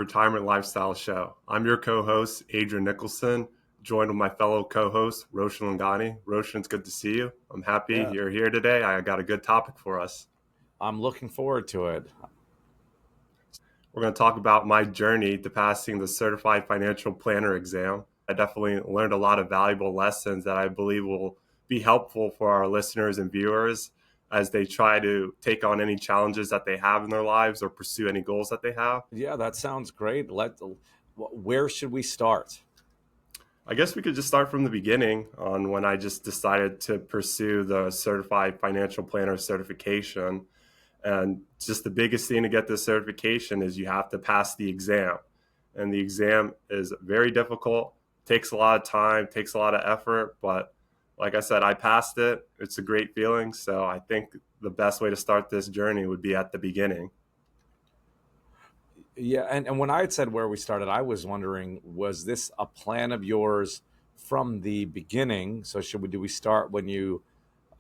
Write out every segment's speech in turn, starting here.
Retirement Lifestyle Show. I'm your co-host, Adrian Nicholson, joined with my fellow co-host, Roshan. Roshan, it's good to see you. I'm happy Yeah, you're here today. I got a good topic for us. I'm looking forward to it. We're going to talk about my journey to passing the Certified Financial Planner exam. I definitely learned a lot of valuable lessons that I believe will be helpful for our listeners and viewers as they try to take on any challenges that they have in their lives or pursue any goals that they have. Yeah, that sounds great. Where should we start? I guess we could just start from the beginning on when I just decided to pursue the Certified Financial Planner certification. And just the biggest thing to get this certification is you have to pass the exam. And the exam is very difficult, takes a lot of time, takes a lot of effort. But like I said, I passed it. It's a great feeling. So I think the best way to start this journey would be at the beginning. Yeah, and when I had said where we started, I was wondering, was this a plan of yours from the beginning? So do we start when you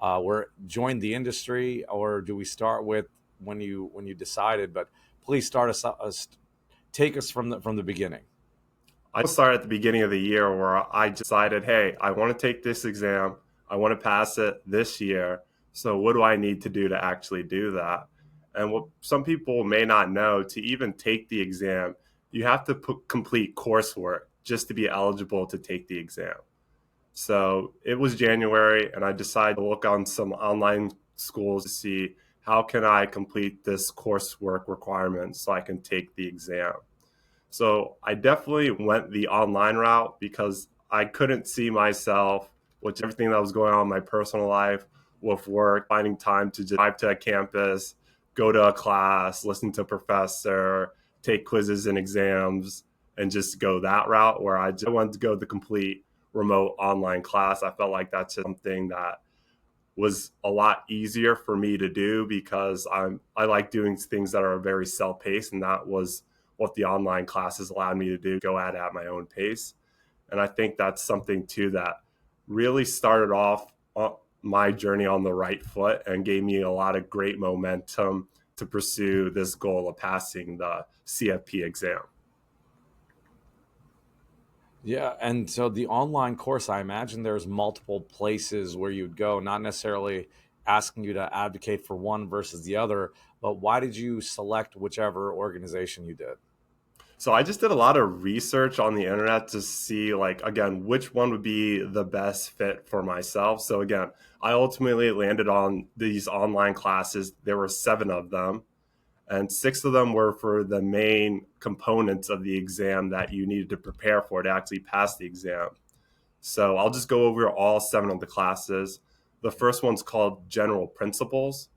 were joined the industry, or do we start with when you decided? But please take us from the beginning. I started at the beginning of the year where I decided, hey, I want to take this exam. I want to pass it this year. So what do I need to do to actually do that? And what some people may not know, to even take the exam, you have to complete coursework just to be eligible to take the exam. So it was January, and I decided to look on some online schools to see how can I complete this coursework requirement so I can take the exam. So I definitely went the online route because I couldn't see myself with everything that was going on in my personal life with work, finding time to just drive to a campus, go to a class, listen to a professor, take quizzes and exams, and just go that route where I just wanted to go the complete remote online class. I felt like that's something that was a lot easier for me to do because I like doing things that are very self-paced, and that was what the online classes allowed me to do, go at my own pace. And I think that's something too that really started off my journey on the right foot and gave me a lot of great momentum to pursue this goal of passing the CFP exam. Yeah, and so the online course, I imagine there's multiple places where you'd go, not necessarily asking you to advocate for one versus the other, but why did you select whichever organization you did? So I just did a lot of research on the internet to see, like, again, which one would be the best fit for myself. So again, I ultimately landed on these online classes. There were 7 of them, and 6 of them were for the main components of the exam that you needed to prepare for to actually pass the exam. So I'll just go over all 7 of the classes. The first one's called General Principles,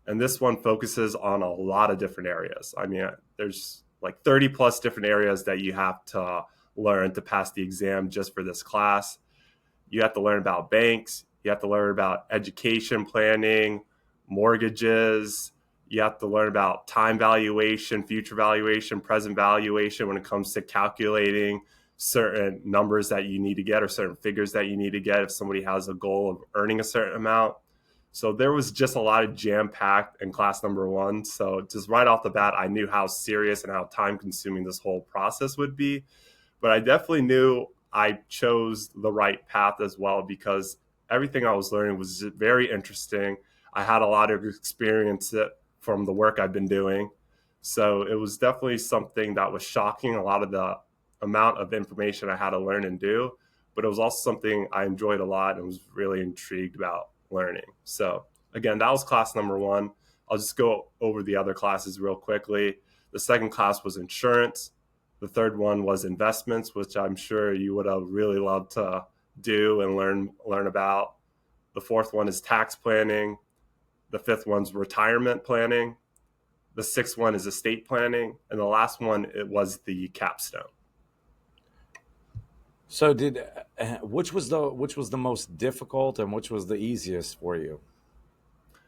and this one focuses on a lot of different areas. I mean, there's like 30 plus different areas that you have to learn to pass the exam just for this class. You have to learn about banks, you have to learn about education planning, mortgages, you have to learn about time valuation, future valuation, present valuation when it comes to calculating certain numbers that you need to get or certain figures that you need to get if somebody has a goal of earning a certain amount. So there was just a lot of jam packed in class number 1. So just right off the bat, I knew how serious and how time consuming this whole process would be. But I definitely knew I chose the right path as well because everything I was learning was very interesting. I had a lot of experience from the work I've been doing. So it was definitely something that was shocking, a lot of the amount of information I had to learn and do. But it was also something I enjoyed a lot and was really intrigued about learning. So again, that was class number 1. I'll just go over the other classes real quickly. The second class was insurance. The third one was investments, which I'm sure you would have really loved to do and learn about. The fourth one is tax planning. The fifth one's retirement planning. The sixth one is estate planning, and the last one it was the capstone. So which was the most difficult and which was the easiest for you?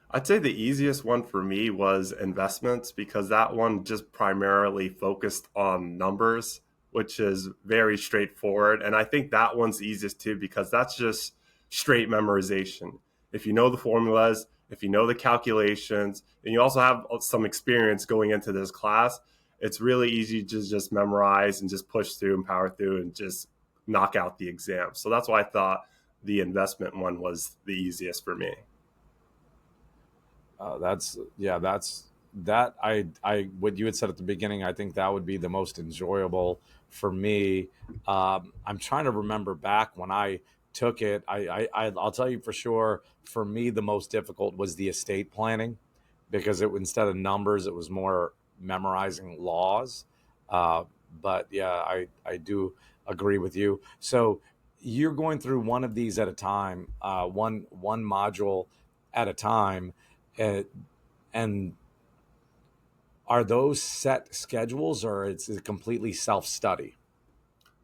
I'd say the easiest one for me was investments because that one just primarily focused on numbers, which is very straightforward. And I think that one's easiest too because that's just straight memorization. If you know the formulas, if you know the calculations, and you also have some experience going into this class, it's really easy to just memorize and just push through and power through and just knock out the exam. So that's why I thought the investment one was the easiest for me. That's yeah, that's that I what you had said at the beginning. I think that would be the most enjoyable for me. I'm trying to remember back when I took it. I'll tell you for sure. For me, the most difficult was the estate planning because it instead of numbers, it was more memorizing laws. Uh, but yeah, I do agree with you. So you're going through one of these at a time, one module at a time. Uh, and are those set schedules or it's a completely self study?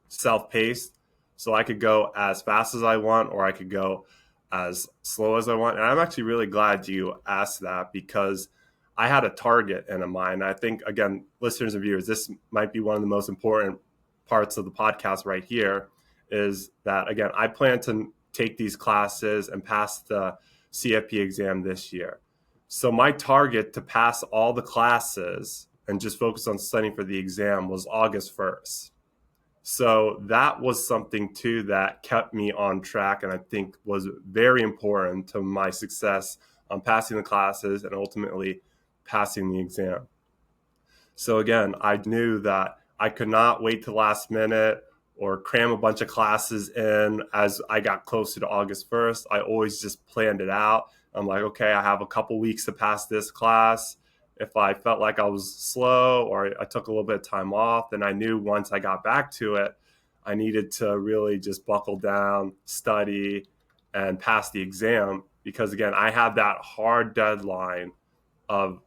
Self-paced, so I could go as fast as I want or I could go as slow as I want. And I'm actually really glad you asked that because I had a target in mind. I think, again, listeners and viewers, this might be one of the most important parts of the podcast right here is that, again, I plan to take these classes and pass the CFP exam this year. So my target to pass all the classes and just focus on studying for the exam was August 1st. So that was something too that kept me on track and I think was very important to my success on passing the classes and ultimately passing the exam. So again, I knew that I could not wait to the last minute or cram a bunch of classes in as I got closer to August 1st. I always just planned it out. I'm like, okay, I have a couple weeks to pass this class. If I felt like I was slow or I took a little bit of time off, then I knew once I got back to it, I needed to really just buckle down, study, and pass the exam. Because again, I had that hard deadline of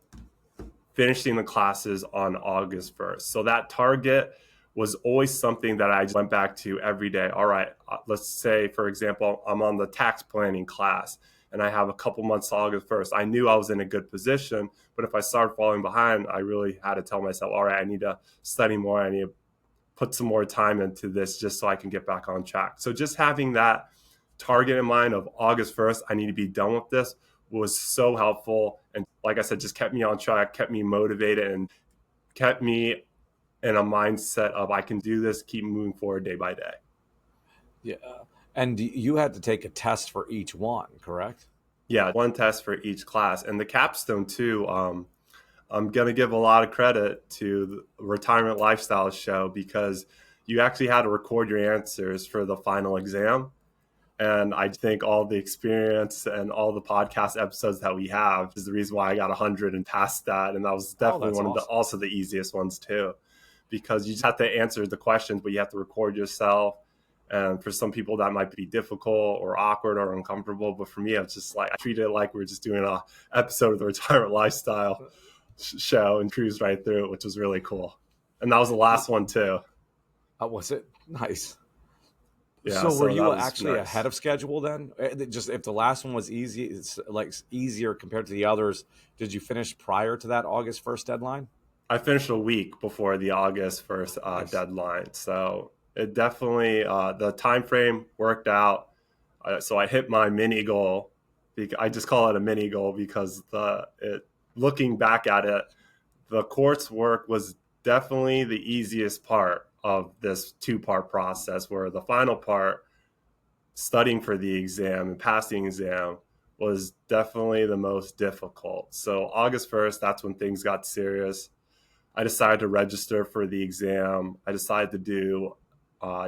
finishing the classes on August 1st. So that target was always something that I went back to every day. All right, let's say, for example, I'm on the tax planning class and I have a couple months to August 1st. I knew I was in a good position, but if I started falling behind, I really had to tell myself, all right, I need to study more. I need to put some more time into this just so I can get back on track. So just having that target in mind of August 1st, I need to be done with this was so helpful. And like I said, just kept me on track, kept me motivated, and kept me in a mindset of I can do this, keep moving forward day by day. Yeah. And you had to take a test for each one, correct? Yeah, one test for each class. And the capstone, too, I'm going to give a lot of credit to the Retirement Lifestyle Show because you actually had to record your answers for the final exam. And I think all the experience and all the podcast episodes that we have is the reason why I got 100 and passed that. And that was Oh, definitely that's one of the awesome. also the easiest ones too, because you just have to answer the questions, but you have to record yourself. And for some people that might be difficult or awkward or uncomfortable. But for me, it's just like I treated it like we are just doing a episode of the Retirement Lifestyle show and cruised right through it, which was really cool. And that was the Not, last one too. was it nice? Yeah, So were so you that was actually nice. ahead of schedule then? Just if the last one was easy, it's like easier compared to the others. Did you finish prior to that August 1st deadline? I finished a week before the August 1st Nice. deadline. So it definitely, the time frame worked out. So I hit my mini goal. I just call it a mini goal because looking back at it, the coursework was definitely the easiest part of this two-part process, where the final part, studying for the exam and passing the exam, was definitely the most difficult. So August 1st, that's when things got serious. I decided to register for the exam. I decided to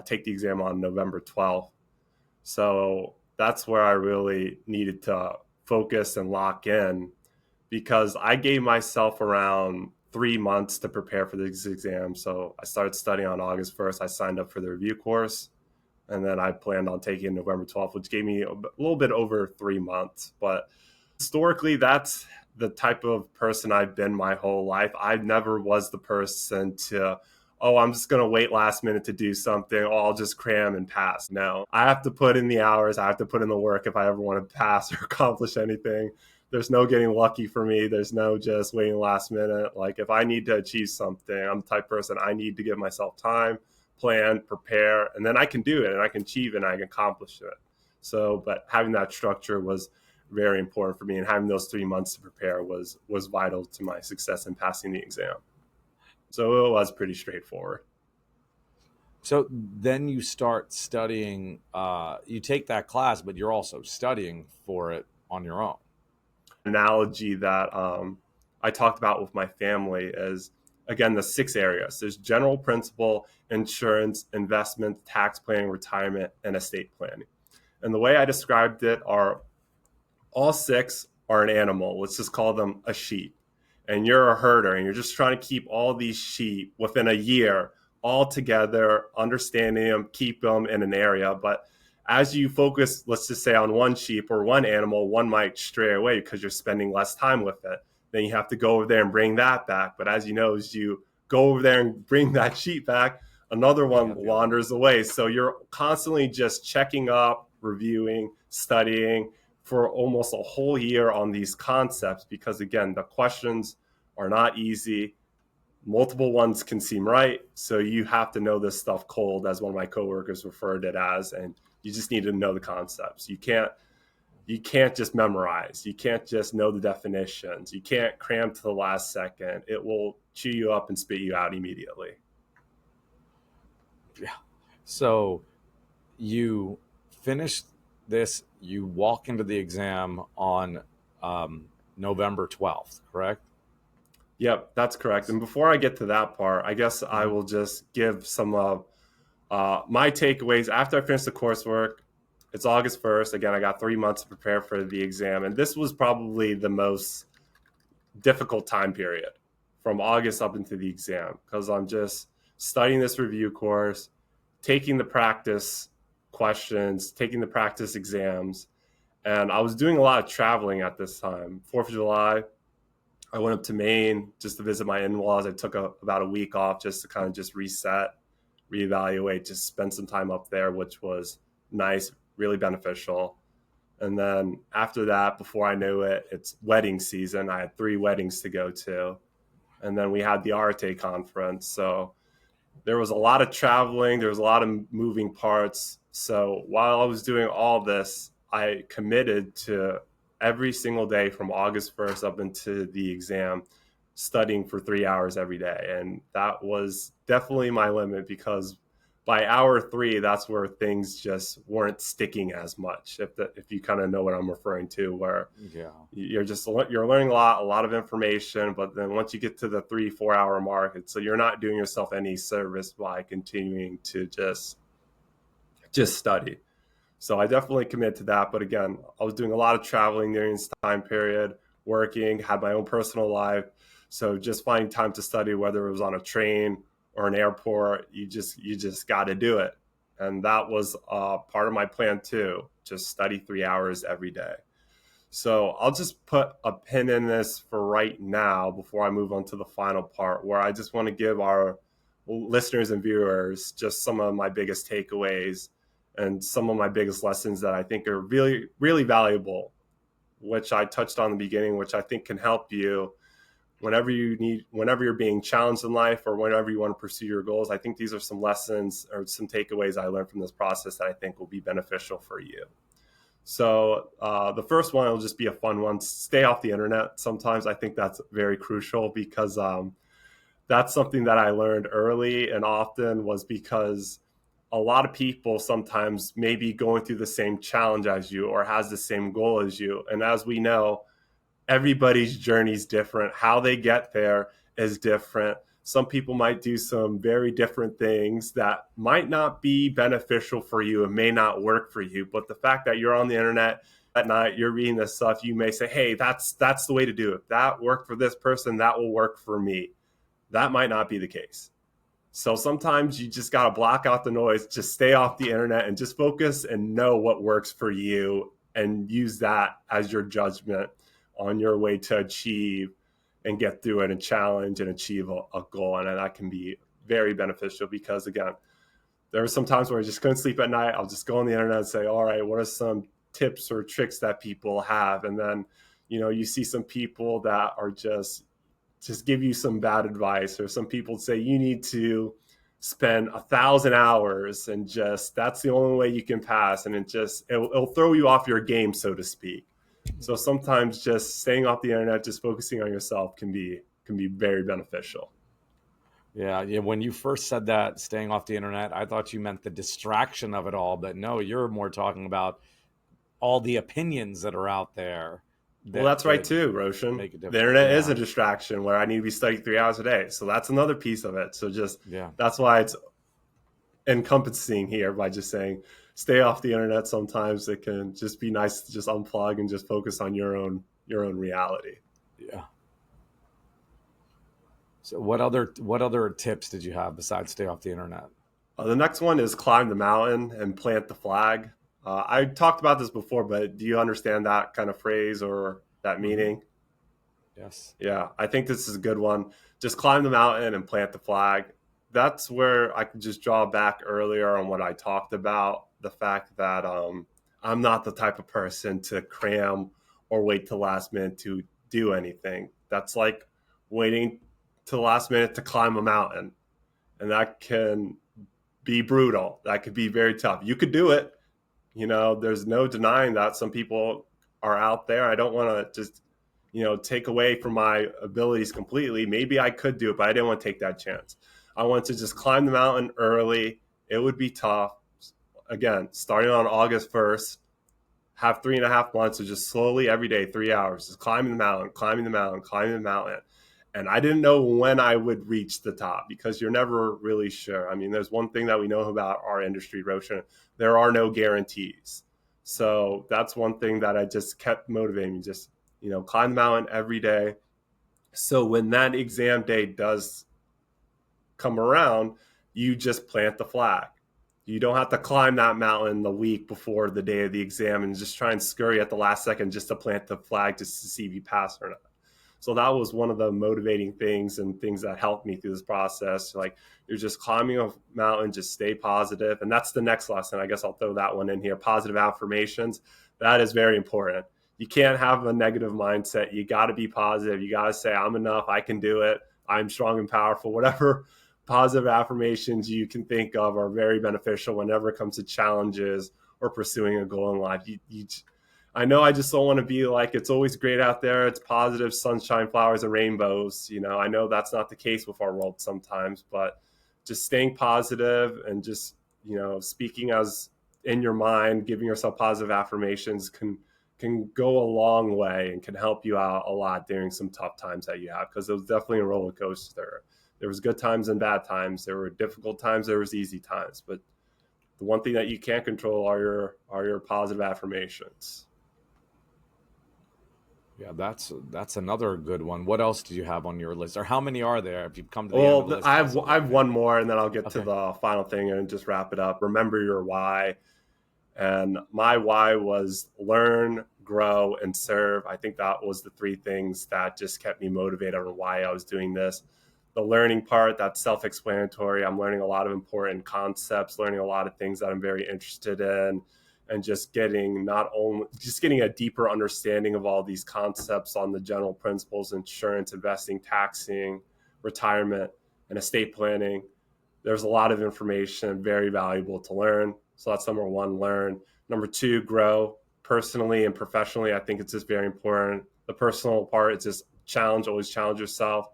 take the exam on November 12th. So that's where I really needed to focus and lock in because I gave myself around 3 months to prepare for this exam. So I started studying on August 1st. I signed up for the review course and then I planned on taking November 12th, which gave me a little bit over 3 months. But historically, that's the type of person I've been my whole life. I never was the person to, oh, I'm just going to wait last minute to do something. Oh, I'll just cram and pass. No, I have to put in the hours. I have to put in the work if I ever want to pass or accomplish anything. There's no getting lucky for me. There's no just waiting last minute. Like if I need to achieve something, I'm the type of person I need to give myself time, plan, prepare, and then I can do it and I can achieve it and I can accomplish it. So, but having that structure was very important for me, and having those 3 months to prepare was vital to my success in passing the exam. So it was pretty straightforward. So then you start studying. You take that class, but you're also studying for it on your own. Analogy that I talked about with my family is, again, the 6 areas. There's general principle, insurance, investment, tax planning, retirement, and estate planning. And the way I described it are all 6 are an animal. Let's just call them a sheep. And you're a herder and you're just trying to keep all these sheep within a year all together, understanding them, keep them in an area. But as you focus, let's just say on one sheep or one animal, one might stray away because you're spending less time with it. Then you have to go over there and bring that back. But as you know, as you go over there and bring that sheep back, another You one got the other one. wanders away. So you're constantly just checking up, reviewing, studying, for almost a whole year on these concepts because, again, the questions are not easy. Multiple ones can seem right. So you have to know this stuff cold, as one of my coworkers referred it as, and you just need to know the concepts. You can't just memorize. You can't just know the definitions. You can't cram to the last second. It will chew you up and spit you out immediately. Yeah. So you finish this. You walk into the exam on November 12th, correct? Yep, that's correct. And before I get to that part, I guess I Mm-hmm. will just give some of my takeaways after I finished the coursework. It's August 1st. Again, I got 3 months to prepare for the exam. And this was probably the most difficult time period from August up into the exam because I'm just studying this review course, taking the practice questions, taking the practice exams. And I was doing a lot of traveling at this time. 4th of July, I went up to Maine just to visit my in-laws. I took about a week off just to kind of just reset, reevaluate, just spend some time up there, which was nice, really beneficial. And then after that, before I knew it, it's wedding season. I had 3 weddings to go to. And then we had the Arte conference. So there was a lot of traveling, there was a lot of moving parts. So while I was doing all this, I committed to every single day from August 1st up into the exam studying for 3 hours every day. And that was definitely my limit because by hour 3, that's where things just weren't sticking as much. If you kind of know what I'm referring to, where Yeah. you're learning a lot of information, but then once you get to the 3-4 hour mark, so you're not doing yourself any service by continuing to just study. So I definitely commit to that. But again, I was doing a lot of traveling during this time period, working, had my own personal life. So just finding time to study, whether it was on a train or an airport, you just got to do it. And that was part of my plan too. Just study 3 hours every day. So I'll just put a pin in this for right now before I move on to the final part, where I just want to give our listeners and viewers just some of my biggest takeaways and some of my biggest lessons that I think are really, really valuable, which I touched on in the beginning, which I think can help you whenever you're being challenged in life or whenever you want to pursue your goals. I think these are some lessons or some takeaways I learned from this process that I think will be beneficial for you. So the first one will just be a fun one. Stay off the internet. Sometimes I think that's very crucial because that's something that I learned early and often was because a lot of people sometimes may be going through the same challenge as you or has the same goal as you. And as we know, everybody's journey is different. How they get there is different. Some people might do some very different things that might not be beneficial for you and may not work for you. But the fact that you're on the internet at night, you're reading this stuff, you may say, hey, that's the way to do it. That worked for this person, that will work for me. That might not be the case. So sometimes you just got to block out the noise, just stay off the internet and just focus and know what works for you and use that as your judgment on your way to achieve and get through it and challenge and achieve a goal. And that can be very beneficial because, again, there are some times where I just couldn't sleep at night. I'll just go on the internet and say, all right, what are some tips or tricks that people have? And then, you see some people that are just give you some bad advice, or some people say you need to spend 1,000 hours and just that's the only way you can pass, and it'll throw you off your game, so to speak. So sometimes just staying off the internet, just focusing on yourself can be very beneficial. Yeah, yeah. When you first said that, staying off the internet, I thought you meant the distraction of it all, but no, you're more talking about all the opinions that are out there Well, that that's right could too, Roshan. make a The difference. internet is Yeah, a distraction where I need to be studying 3 hours a day. So that's another piece of it. So just yeah, that's why it's encompassing here by just saying stay off the internet. Sometimes it can just be nice to just unplug and just focus on your own reality. yeah. So what other tips did you have besides stay off the internet? The next one is climb the mountain and plant the flag. I talked about this before, but do you understand that kind of phrase or that Hmm. meaning? Yes. Yeah, I think this is a good one. Just climb the mountain and plant the flag. That's where I can just draw back earlier on what I talked about the fact that I'm not the type of person to cram or wait till last minute to do anything. That's like waiting to the last minute to climb a mountain, and that can be brutal. That could be very tough. You could do it. There's no denying that some people are out there. I don't want to just, take away from my abilities completely. Maybe I could do it, but I didn't want to take that chance. I want to just climb the mountain early. It would be tough. Again, starting on August 1st, have 3.5 months of just slowly every day, 3 hours, just climbing the mountain, climbing the mountain, climbing the mountain. And I didn't know when I would reach the top because you're never really sure. I mean, there's one thing that we know about our industry, Roshan. There are no guarantees. So that's one thing that I just kept motivating me. Just, climb the mountain every day. So when that exam day does come around, you just plant the flag. You don't have to climb that mountain the week before the day of the exam and just try and scurry at the last second just to plant the flag just to see if you pass or not. So that was one of the motivating things and things that helped me through this process. Like you're just climbing a mountain, just stay positive. And that's the next lesson. I guess I'll throw that one in here. Positive affirmations. That is very important. You can't have a negative mindset. You got to be positive. You got to say, I'm enough. I can do it. I'm strong and powerful. Whatever positive affirmations you can think of are very beneficial whenever it comes to challenges or pursuing a goal in life. I know I just don't want to be like, it's always great out there. It's positive, sunshine, flowers, and rainbows. I know that's not the case with our world sometimes, but just staying positive and just, speaking as in your mind, giving yourself positive affirmations can go a long way and can help you out a lot during some tough times that you have because it was definitely a roller coaster. There was good times and bad times. There were difficult times. There was easy times. But the one thing that you can't control are your positive affirmations. Yeah, that's another good one. What else do you have on your list, or how many are there? If you've come to the end of the Well, list, I have possibly. I have one more, and then I'll get to Okay. the final thing and just wrap it up. Remember your why, and my why was learn, grow, and serve. I think that was the three things that just kept me motivated on why I was doing this. The learning part, that's self-explanatory. I'm learning a lot of important concepts, learning a lot of things that I'm very interested in, and just getting a deeper understanding of all these concepts on the general principles, insurance, investing, taxing, retirement, and estate planning. There's a lot of information, very valuable to learn. So that's number one, learn. Number two, grow personally and professionally. I think it's just very important. The personal part, it's just always challenge yourself.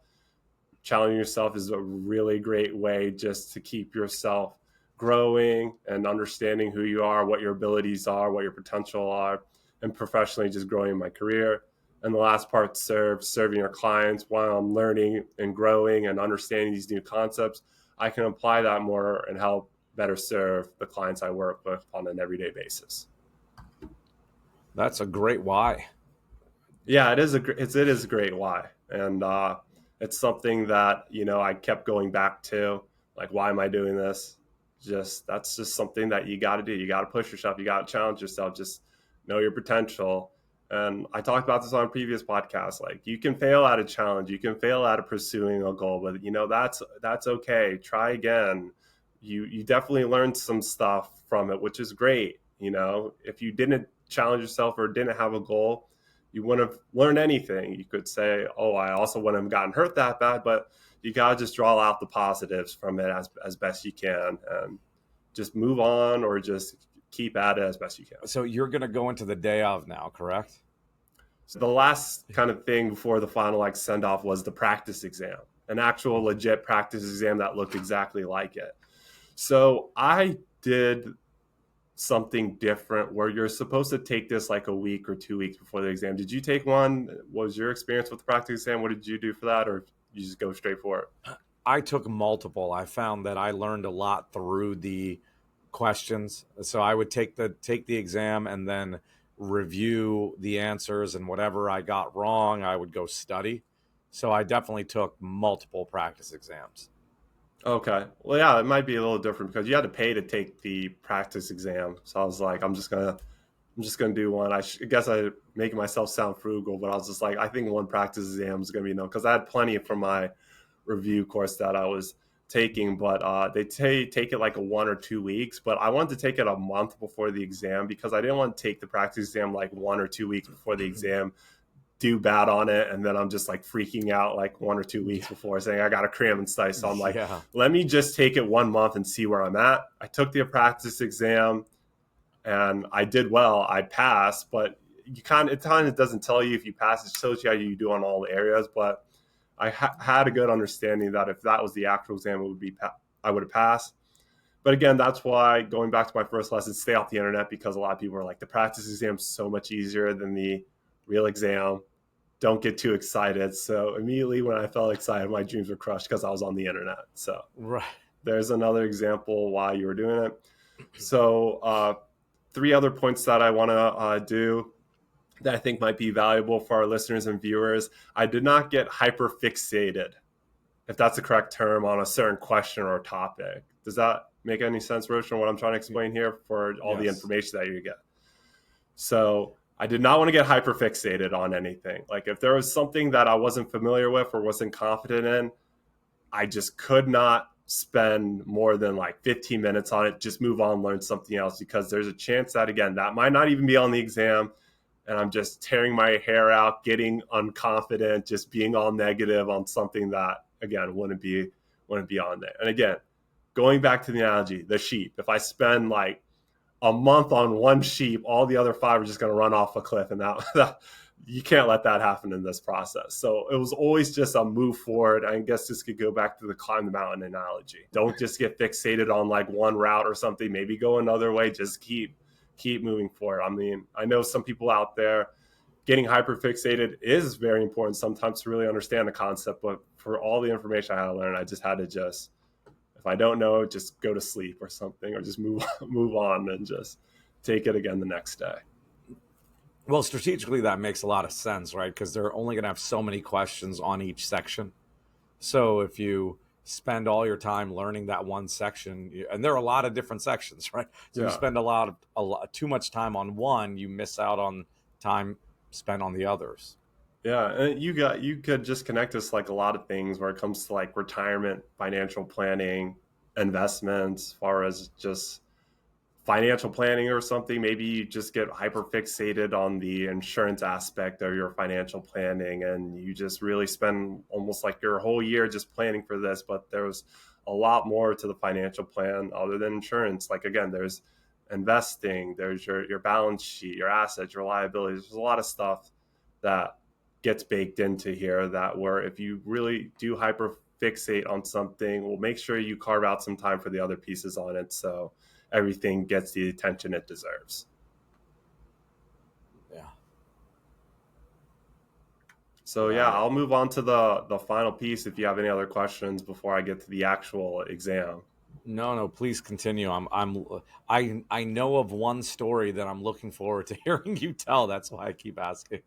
Challenging yourself is a really great way just to keep yourself growing and understanding who you are, what your abilities are, what your potential are, and professionally just growing in my career. And the last part, serving your clients while I'm learning and growing and understanding these new concepts. I can apply that more and help better serve the clients I work with on an everyday basis. That's a great why. Yeah, it is a great why, and it's something that I kept going back to. Like, why am I doing this? Just that's just something that you got to do. You got to push yourself. You got to challenge yourself. Just know your potential. And I talked about this on a previous podcast. Like, you can fail at a challenge, you can fail at pursuing a goal, but that's okay. Try again. You definitely learned some stuff from it, which is great. If you didn't challenge yourself or didn't have a goal, you wouldn't have learned anything. You could say, "Oh, I also wouldn't have gotten hurt that bad," but you gotta just draw out the positives from it as best you can, and just move on or just keep at it as best you can. So you're going to go into the day of now, correct? So the last kind of thing before the final send off was the practice exam. an actual legit practice exam that looked exactly like it. So I did something different where you're supposed to take this like a week or 2 weeks before the exam. Did you take one? What was your experience with the practice exam? What did you do for that, or you just go straight for it? I took multiple. I found that I learned a lot through the questions. So I would take the exam and then review the answers, and whatever I got wrong, I would go study. So I definitely took multiple practice exams. Okay. Well, yeah, it might be a little different because you had to pay to take the practice exam. So I was like, I'm just gonna do one. I guess I make myself sound frugal, but I was just like, I think one practice exam is gonna be enough because I had plenty for my review course that I was taking. But they take it like a 1 or 2 weeks. But I wanted to take it a month before the exam because I didn't want to take the practice exam like 1 or 2 weeks before the exam, do bad on it, and then I'm just like freaking out like 1 or 2 weeks Yeah. before saying I got to cram and study. So I'm like, Yeah. let me just take it 1 month and see where I'm at. I took the practice exam and I did well. I passed, but it kind of doesn't tell you if you pass. It shows you how you do on all the areas. But I had a good understanding that if that was the actual exam, it would be I would have passed. But again, that's why going back to my first lesson, stay off the internet because a lot of people are like the practice exam is so much easier than the real exam. Don't get too excited. So immediately when I felt excited, my dreams were crushed because I was on the internet. So Right. there's another example why you were doing it. So three other points that I want to do that I think might be valuable for our listeners and viewers. I did not get hyper fixated, if that's the correct term, on a certain question or topic. Does that make any sense, Roshan, what I'm trying to explain here for all the Yes. information that you get? So I did not want to get hyper fixated on anything. Like if there was something that I wasn't familiar with or wasn't confident in, I just could not spend more than like 15 minutes on it. Just move on, learn something else because there's a chance that, again, that might not even be on the exam. And I'm just tearing my hair out, getting unconfident, just being all negative on something that, again, wouldn't be on there. And again, going back to the analogy, the sheep. If I spend like a month on one sheep, all the other five are just going to run off a cliff, and that you can't let that happen in this process. So it was always just a move forward. I guess this could go back to the climb the mountain analogy. Don't just get fixated on like one route or something. Maybe go another way. Just keep moving forward. I mean, I know some people out there getting hyper fixated is very important sometimes to really understand the concept, but for all the information I had to learn, I just had to just, if I don't know, just go to sleep or something, or just move on and just take it again the next day. Well, strategically, that makes a lot of sense, right? Because they're only going to have so many questions on each section. So if you spend all your time learning that one section, and there are a lot of different sections, right? So you Yeah. spend a lot too much time on one, you miss out on time spent on the others. Yeah, and you could just connect us like a lot of things where it comes to like retirement, financial planning, investments, as far as just financial planning or something. Maybe you just get hyper fixated on the insurance aspect of your financial planning and you just really spend almost like your whole year just planning for this. But there's a lot more to the financial plan other than insurance. Like again, there's investing, there's your balance sheet, your assets, your liabilities. There's a lot of stuff that gets baked into here that where if you really do hyper fixate on something, well, make sure you carve out some time for the other pieces on it. So everything gets the attention it deserves. Yeah. So yeah, Yeah. I'll move on to the final piece if you have any other questions before I get to the actual exam. No, no, please continue. I know of one story that I'm looking forward to hearing you tell. That's why I keep asking.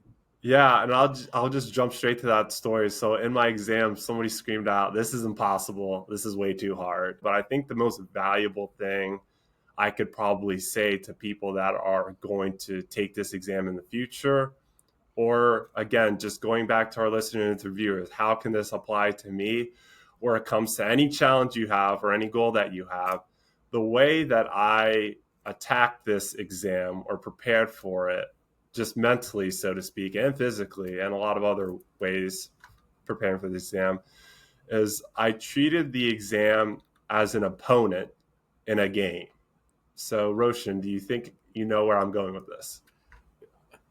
Yeah, and I'll just jump straight to that story. So in my exam, somebody screamed out, "This is impossible. This is way too hard." But I think the most valuable thing I could probably say to people that are going to take this exam in the future, or again, just going back to our listeners and viewers, how can this apply to me where it comes to any challenge you have or any goal that you have? The way that I attacked this exam or prepared for it, just mentally, so to speak, and physically, and a lot of other ways preparing for the exam, is I treated the exam as an opponent in a game. So, Roshan, do you think you know where I'm going with this?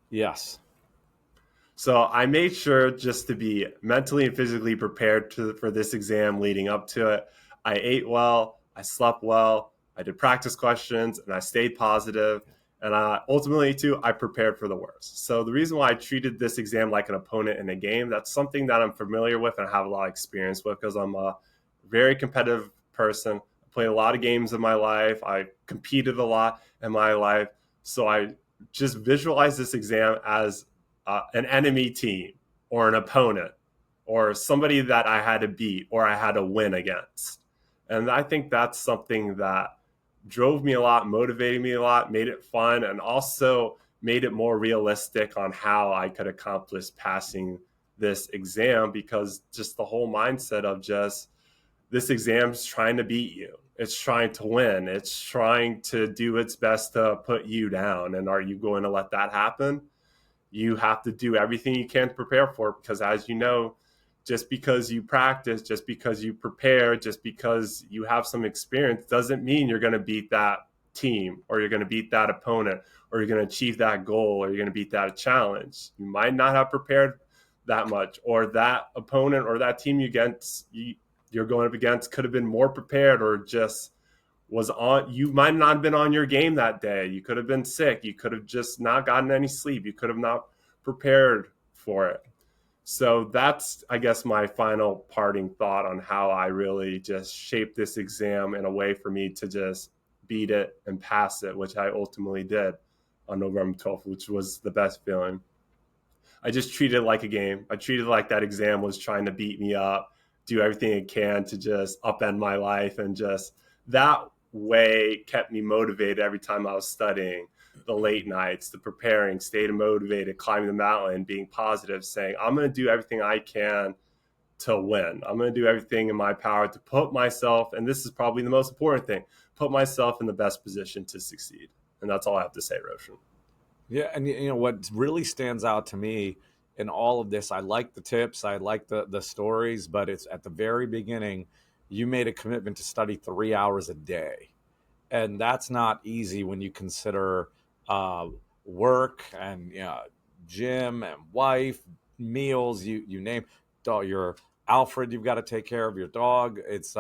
Yes. So I made sure just to be mentally and physically prepared for this exam leading up to it. I ate well, I slept well, I did practice questions, and I stayed positive. And ultimately, too, I prepared for the worst. So the reason why I treated this exam like an opponent in a game, that's something that I'm familiar with and have a lot of experience with because I'm a very competitive person. I played a lot of games in my life. I competed a lot in my life. So I just visualize this exam as an enemy team or an opponent or somebody that I had to beat or I had to win against. And I think that's something that drove me a lot, motivated me a lot, made it fun, and also made it more realistic on how I could accomplish passing this exam because just the whole mindset of just this exam's trying to beat you. It's trying to win. It's trying to do its best to put you down. And are you going to let that happen? You have to do everything you can to prepare for it because, as you know, just because you practice, just because you prepare, just because you have some experience doesn't mean you're going to beat that team or you're going to beat that opponent or you're going to achieve that goal or you're going to beat that challenge. You might not have prepared that much, or that opponent or that team you're going up against could have been more prepared or just was on. You might not have been on your game that day. You could have been sick. You could have just not gotten any sleep. You could have not prepared for it. So that's, I guess, my final parting thought on how I really just shaped this exam in a way for me to just beat it and pass it, which I ultimately did on November 12th, which was the best feeling. I just treated it like a game. I treated it like that exam was trying to beat me up, do everything it can to just upend my life. And just that way kept me motivated every time I was studying, the late nights, the preparing, staying motivated, climbing the mountain, being positive, saying, I'm going to do everything I can to win. I'm going to do everything in my power to put myself, and this is probably the most important thing, put myself in the best position to succeed. And that's all I have to say, Roshan. Yeah, and you know what really stands out to me in all of this, I like the tips, I like the stories, but it's at the very beginning, you made a commitment to study 3 hours a day, and that's not easy when you consider uh, work and gym and wife, meals, you name your Alfred, you've got to take care of your dog. It's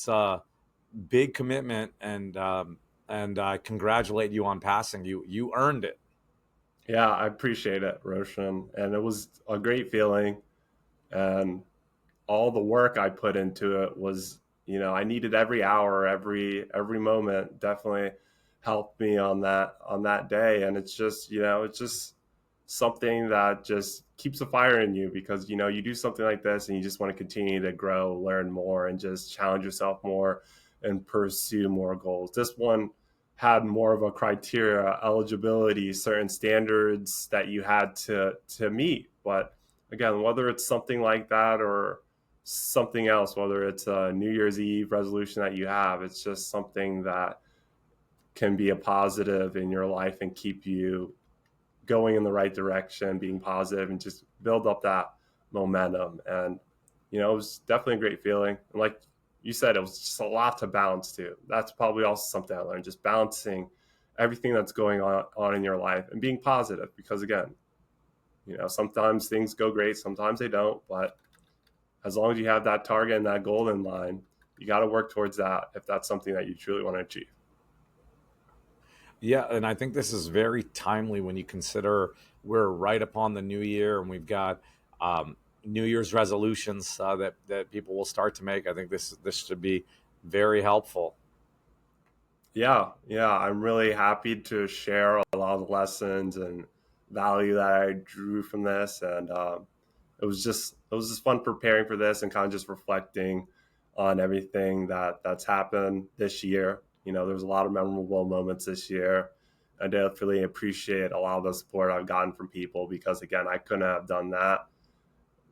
a big commitment, and I congratulate you on passing. You earned it. Yeah, I appreciate it, Roshan. And it was a great feeling. And all the work I put into it was, I needed every hour, every moment definitely helped me on that day. And it's just, it's just something that just keeps a fire in you because, you do something like this and you just want to continue to grow, learn more, and just challenge yourself more and pursue more goals. This one had more of a criteria, eligibility, certain standards that you had to meet. But again, whether it's something like that or something else, whether it's a New Year's Eve resolution that you have, it's just something that can be a positive in your life and keep you going in the right direction, being positive, and just build up that momentum. And, it was definitely a great feeling. And like you said, it was just a lot to balance too. That's probably also something I learned, just balancing everything that's going on in your life and being positive because, again, sometimes things go great, sometimes they don't. But as long as you have that target and that goal in line, you got to work towards that if that's something that you truly want to achieve. Yeah, and I think this is very timely when you consider we're right upon the new year, and we've got New Year's resolutions that people will start to make. I think this should be very helpful. Yeah, I'm really happy to share a lot of the lessons and value that I drew from this, and it was just fun preparing for this and kind of just reflecting on everything that's happened this year. There's a lot of memorable moments this year. I definitely appreciate a lot of the support I've gotten from people because, again, I couldn't have done that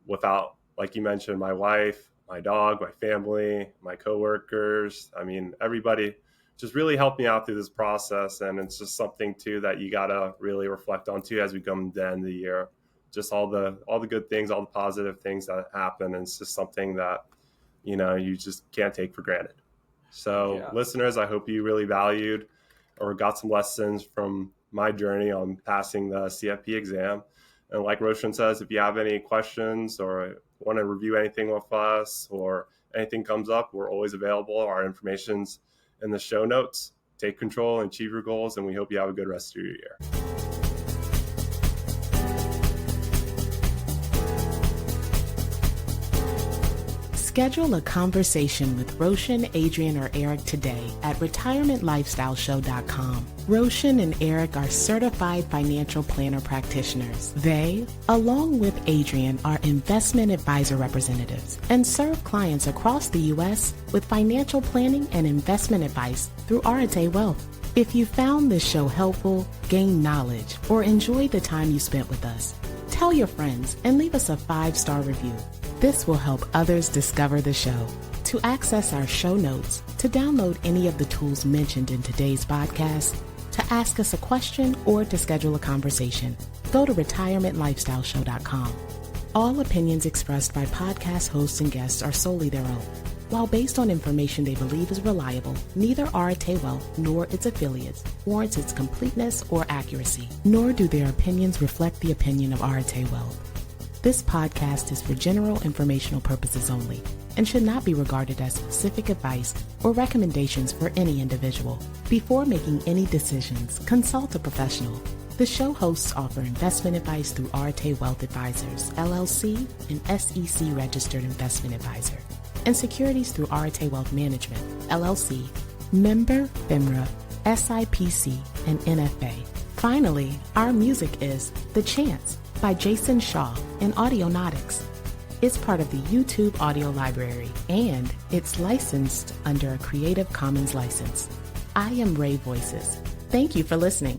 without, like you mentioned, my wife, my dog, my family, my coworkers. I mean, everybody just really helped me out through this process. And it's just something too that you gotta really reflect on too as we come to the end of the year. Just all the good things, all the positive things that happen. And it's just something that, you just can't take for granted. So Yeah. listeners, I hope you really valued or got some lessons from my journey on passing the CFP exam. And like Roshan says, if you have any questions or want to review anything with us or anything comes up, we're always available. Our information's in the show notes. Take control and achieve your goals, and we hope you have a good rest of your year. Schedule a conversation with Roshan, Adrian, or Eric today at retirementlifestyleshow.com. Roshan and Eric are certified financial planner practitioners. They, along with Adrian, are investment advisor representatives and serve clients across the U.S. with financial planning and investment advice through Arete Wealth. If you found this show helpful, gained knowledge, or enjoyed the time you spent with us, tell your friends and leave us a 5-star review. This will help others discover the show. To access our show notes, to download any of the tools mentioned in today's podcast, to ask us a question, or to schedule a conversation, go to retirementlifestyleshow.com. All opinions expressed by podcast hosts and guests are solely their own. While based on information they believe is reliable, neither Arete Wealth nor its affiliates warrants its completeness or accuracy, nor do their opinions reflect the opinion of Arete Wealth. This podcast is for general informational purposes only and should not be regarded as specific advice or recommendations for any individual. Before making any decisions, consult a professional. The show hosts offer investment advice through Arete Wealth Advisors, LLC, an SEC-registered investment advisor, and securities through Arete Wealth Management, LLC, member FINRA, SIPC, and NFA. Finally, our music is The Chance by Jason Shaw and Audionautics. It's part of the YouTube audio library, and it's licensed under a Creative Commons license. I am Ray Voices. Thank you for listening.